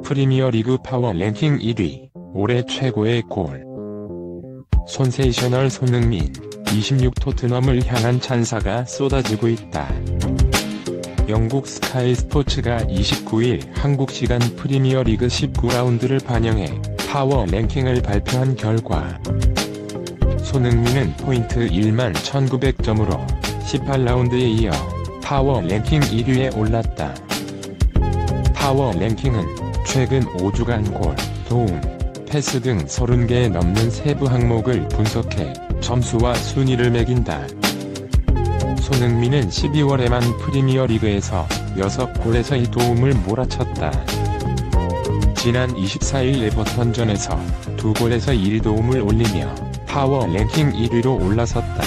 프리미어리그 파워랭킹 1위, 올해 최고의 골. 손세이셔널 손흥민, 26 토트넘을 향한 찬사가 쏟아지고 있다. 영국 스카이 스포츠가 29일 한국 시간 프리미어리그 19라운드를 반영해 파워랭킹을 발표한 결과 손흥민은 포인트 1만 1900점으로 18라운드에 이어 파워랭킹 1위에 올랐다. 파워랭킹은 최근 5주간 골, 도움, 패스 등 30개에 넘는 세부 항목을 분석해 점수와 순위를 매긴다. 손흥민은 12월에만 프리미어리그에서 6골에서 1도움을 몰아쳤다. 지난 24일 에버턴전에서 2골에서 1도움을 올리며 파워랭킹 1위로 올라섰다.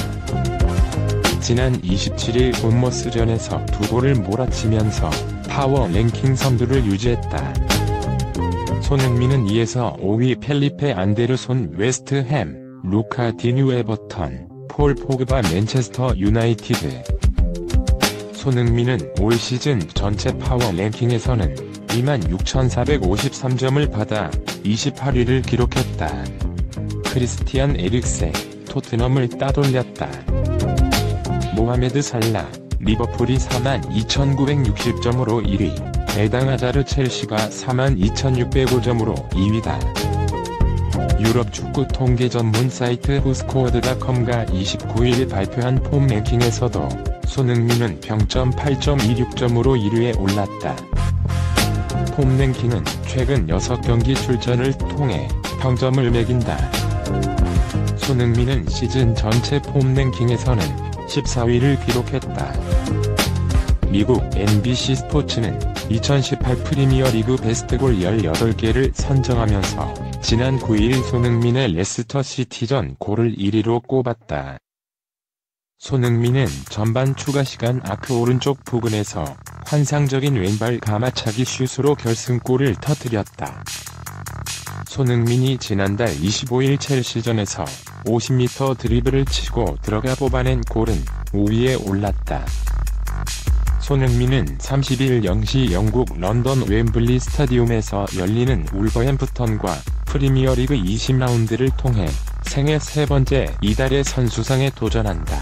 지난 27일 본머스전에서 2골을 몰아치면서 파워랭킹 선두를 유지했다. 손흥민은 이에서 5위 펠리페 안데르손 웨스트햄, 루카 디뉴 에버턴, 폴 포그바 맨체스터 유나이티드. 손흥민은 올 시즌 전체 파워랭킹에서는 26,453점을 받아 28위를 기록했다. 크리스티안 에릭센, 토트넘을 따돌렸다. 모하메드 살라, 리버풀이 42,960점으로 1위, 에단 하자르 첼시가 42,605점으로 2위다. 유럽 축구 통계 전문 사이트 후스코어드.com가 29일 발표한 폼 랭킹에서도 손흥민은 평점 8.26점으로 1위에 올랐다. 폼 랭킹은 최근 6경기 출전을 통해 평점을 매긴다. 손흥민은 시즌 전체 폼 랭킹에서는 14위를 기록했다. 미국 NBC 스포츠는 2018 프리미어리그 베스트골 18개를 선정하면서 지난 9일 손흥민의 레스터 시티전 골을 1위로 꼽았다. 손흥민은 전반 추가 시간 아크 오른쪽 부근에서 환상적인 왼발 가마차기 슛으로 결승골을 터뜨렸다. 손흥민이 지난달 25일 첼시전에서 50m 드리블을 치고 들어가 뽑아낸 골은 5위에 올랐다. 손흥민은 30일 0시 영국 런던 웸블리 스타디움에서 열리는 울버햄프턴과 프리미어리그 20라운드를 통해 생애 세 번째 이달의 선수상에 도전한다.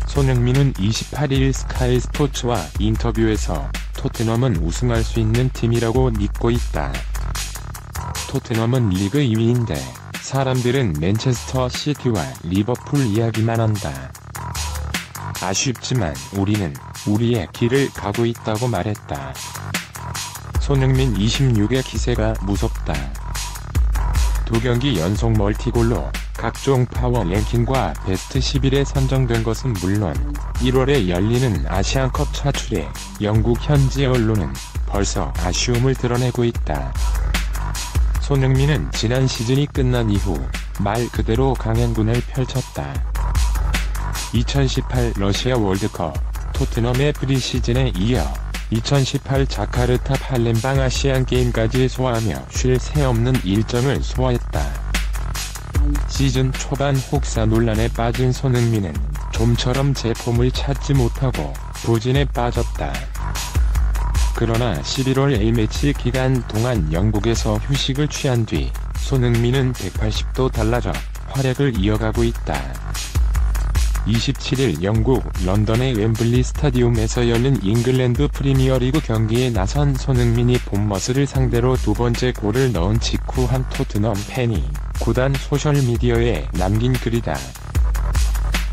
손흥민은 28일 스카이 스포츠와 인터뷰에서 토트넘은 우승할 수 있는 팀이라고 믿고 있다. 토트넘은 리그 2위인데 사람들은 맨체스터 시티와 리버풀 이야기만 한다. 아쉽지만 우리는 우리의 길을 가고 있다고 말했다. 손흥민 26의 기세가 무섭다. 2경기 연속 멀티골로 각종 파워랭킹과 베스트 11에 선정된 것은 물론 1월에 열리는 아시안컵 차출에 영국 현지 언론은 벌써 아쉬움을 드러내고 있다. 손흥민은 지난 시즌이 끝난 이후 말 그대로 강행군을 펼쳤다. 2018 러시아 월드컵, 토트넘의 프리시즌에 이어 2018 자카르타 팔렘방 아시안게임까지 소화하며 쉴 새 없는 일정을 소화했다. 시즌 초반 혹사 논란에 빠진 손흥민은 좀처럼 제 폼을 찾지 못하고 부진에 빠졌다. 그러나 11월 A매치 기간 동안 영국에서 휴식을 취한 뒤 손흥민은 180도 달라져 활약을 이어가고 있다. 27일 영국 런던의 웸블리 스타디움에서 열린 잉글랜드 프리미어리그 경기에 나선 손흥민이 본머스를 상대로 두 번째 골을 넣은 직후 한 토트넘 팬이 구단 소셜미디어에 남긴 글이다.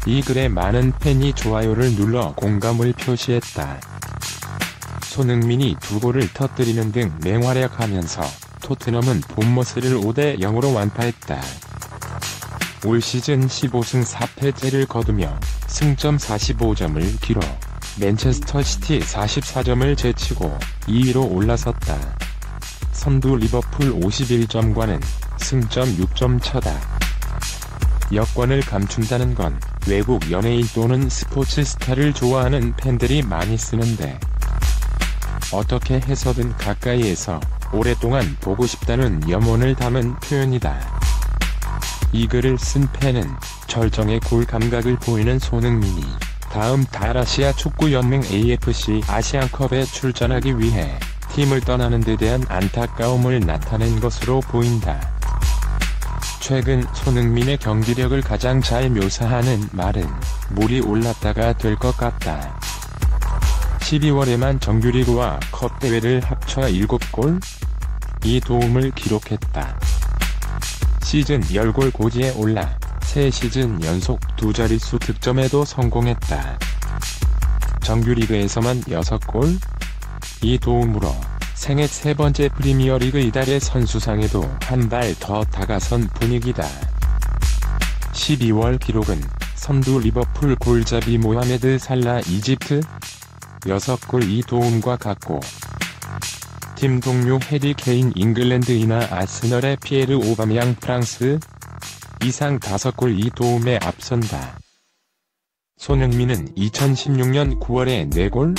이 글에 많은 팬이 좋아요를 눌러 공감을 표시했다. 손흥민이 두 골을 터뜨리는 등 맹활약하면서 토트넘은 본머스를 5대0으로 완파했다. 올 시즌 15승 4패째를 거두며 승점 45점을 기록, 맨체스터 시티 44점을 제치고 2위로 올라섰다. 선두 리버풀 51점과는 승점 6점 차다. 여권을 감춘다는 건 외국 연예인 또는 스포츠 스타를 좋아하는 팬들이 많이 쓰는데 어떻게 해서든 가까이에서 오랫동안 보고 싶다는 염원을 담은 표현이다. 이 글을 쓴 팬은 절정의 골 감각을 보이는 손흥민이 다음 달 아시아 축구연맹 AFC 아시안컵에 출전하기 위해 팀을 떠나는 데 대한 안타까움을 나타낸 것으로 보인다. 최근 손흥민의 경기력을 가장 잘 묘사하는 말은 물이 올랐다가 될 것 같다. 12월에만 정규리그와 컵대회를 합쳐 7골, 2도움을 기록했다. 시즌 10골 고지에 올라 3시즌 연속 두 자릿수 득점에도 성공했다. 정규리그에서만 6골, 2도움으로 생애 3번째 프리미어리그 이달의 선수상에도 한 발 더 다가선 분위기다. 12월 기록은 선두 리버풀 골잡이 모하메드 살라 이집트 6골 2도움과 같고, 팀 동료 해리 케인 잉글랜드이나 아스널의 피에르 오바메양 프랑스 이상 5골 2도움에 앞선다. 손흥민은 2016년 9월에 4골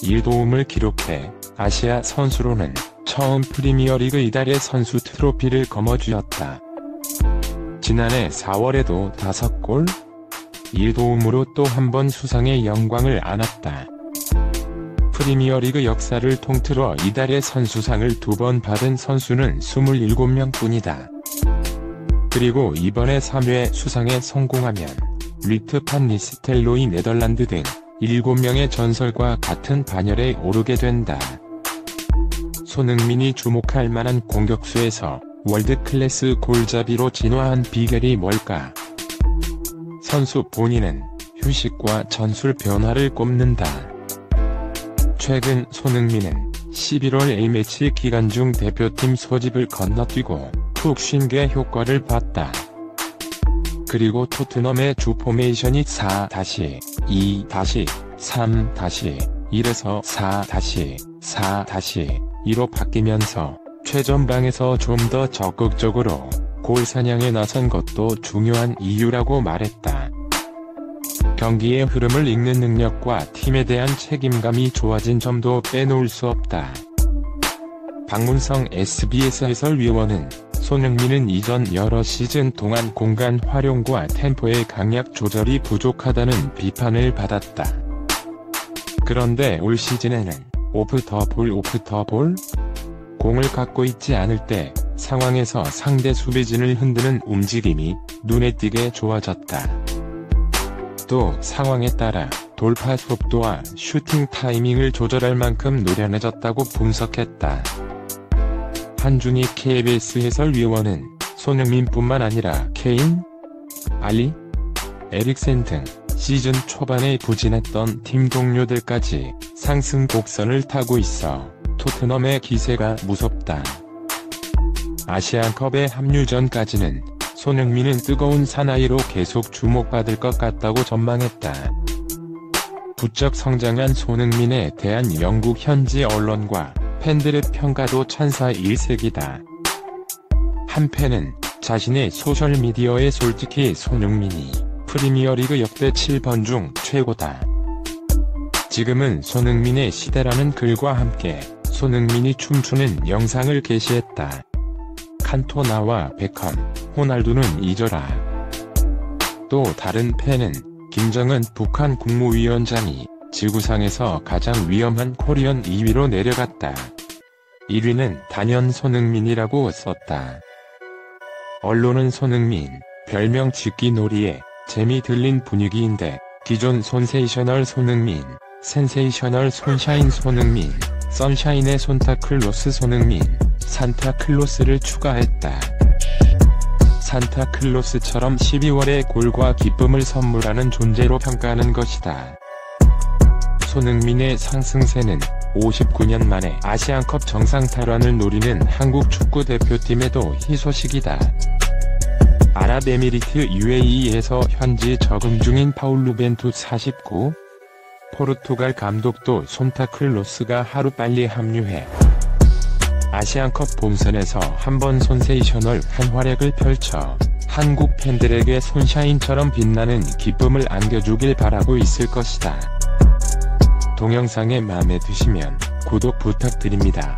1도움을 기록해 아시아 선수로는 처음 프리미어리그 이달의 선수 트로피를 거머쥐었다. 지난해 4월에도 5골 1도움으로 또 한 번 수상의 영광을 안았다. 프리미어리그 역사를 통틀어 이달의 선수상을 2번 받은 선수는 27명뿐이다. 그리고 이번에 3회 수상에 성공하면 리트 판 니스텔로이 네덜란드 등 7명의 전설과 같은 반열에 오르게 된다. 손흥민이 주목할 만한 공격수에서 월드클래스 골잡이로 진화한 비결이 뭘까? 선수 본인은 휴식과 전술 변화를 꼽는다. 최근 손흥민은 11월 A매치 기간 중 대표팀 소집을 건너뛰고 푹 쉰 게 효과를 봤다. 그리고 토트넘의 주 포메이션이 4-2-3-1에서 4-4-2로 바뀌면서 최전방에서 좀 더 적극적으로 골 사냥에 나선 것도 중요한 이유라고 말했다. 경기의 흐름을 읽는 능력과 팀에 대한 책임감이 좋아진 점도 빼놓을 수 없다. 박문성 SBS 해설위원은 손흥민은 이전 여러 시즌 동안 공간 활용과 템포의 강약 조절이 부족하다는 비판을 받았다. 그런데 올 시즌에는 오프 더 볼, 공을 갖고 있지 않을 때 상황에서 상대 수비진을 흔드는 움직임이 눈에 띄게 좋아졌다. 또 상황에 따라 돌파 속도와 슈팅 타이밍을 조절할 만큼 노련해졌다고 분석했다. 한준희 KBS 해설위원은 손흥민뿐만 아니라 케인, 알리, 에릭센 등 시즌 초반에 부진했던 팀 동료들까지 상승 곡선을 타고 있어 토트넘의 기세가 무섭다. 아시안컵의 합류 전까지는 손흥민은 뜨거운 사나이로 계속 주목받을 것 같다고 전망했다. 부쩍 성장한 손흥민에 대한 영국 현지 언론과 팬들의 평가도 찬사일색이다. 한 팬은 자신의 소셜미디어에 솔직히 손흥민이 프리미어리그 역대 7번 중 최고다. 지금은 손흥민의 시대라는 글과 함께 손흥민이 춤추는 영상을 게시했다. 칸토나와 베컴, 호날두는 잊어라. 또 다른 팬은 김정은 북한 국무위원장이 지구상에서 가장 위험한 코리안 2위로 내려갔다. 1위는 단연 손흥민이라고 썼다. 언론은 손흥민, 별명 짓기 놀이에 재미 들린 분위기인데 기존 센세이셔널 손흥민, 센세이셔널 손샤인 손흥민, 선샤인의 산타클로스 손흥민, 산타클로스를 추가했다. 산타클로스처럼 12월에 골과 기쁨을 선물하는 존재로 평가하는 것이다. 손흥민의 상승세는 59년 만에 아시안컵 정상 탈환을 노리는 한국 축구대표팀에도 희소식이다. 아랍에미리트 UAE에서 현지 적응 중인 파울루 벤투 49, 포르투갈 감독도 산타클로스가 하루빨리 합류해 아시안컵 본선에서 한번 센세이셔널한 활약을 펼쳐 한국 팬들에게 손샤인처럼 빛나는 기쁨을 안겨주길 바라고 있을 것이다. 동영상이 마음에 드시면 구독 부탁드립니다.